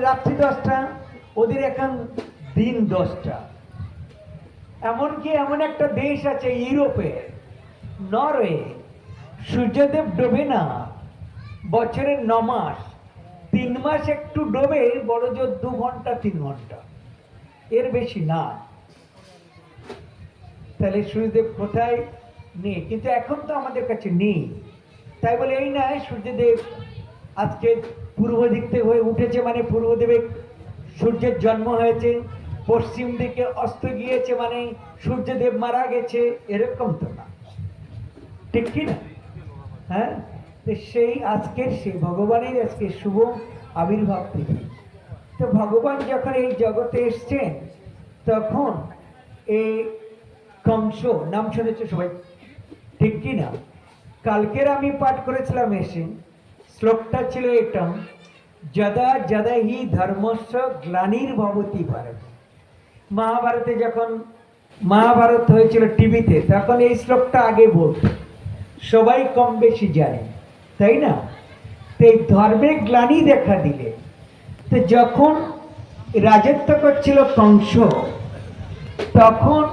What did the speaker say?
রাত্রি 10টা, ওদের এখন দিন 10টা। এমনকি এমন একটা দেশ আছে ইউরোপে, নরওয়ে, সূর্যদেব ডোবে না বছরের 9 মাস, 3 মাস একটু ডোবে, বড় জোর 2 ঘন্টা 3 ঘন্টা, এর বেশি না। তাহলে সূর্যদেব কোথায় নেই, কিন্তু এখন তো আমাদের কাছে নেই। তাই বলে এই নয় সূর্যদেব আজকে পূর্ব দিক থেকে হয়ে উঠেছে মানে পূর্বদেবে সূর্যের জন্ম হয়েছে, পশ্চিম দিকে অস্ত গিয়েছে মানে সূর্যদেব মারা গেছে, এরকম তো না, ঠিক কি না? হ্যাঁ, সেই আজকের সেই ভগবানের আজকে শুভ আবির্ভাব থেকে। তো ভগবান যখন এই জগতে এসছেন তখন এই কংস নাম শুনেছে সবাই, ঠিক কি না? কালকের আমি পাঠ করেছিলাম এসে, শ্লোকটা ছিল এটা, যদা যদা হি ধর্মস্য গ্লানির্ভবতি ভারত। মহাভারতে যখন মহাভারত হয়েছিল টিভিতে, তখন এই শ্লোকটা আগে বলতো, সবাই কম বেশি জানে, তাই না? তো এই ধর্মের গ্লানি দেখা দিলে, তো যখন রাজত্ব করছিল কংস, তখন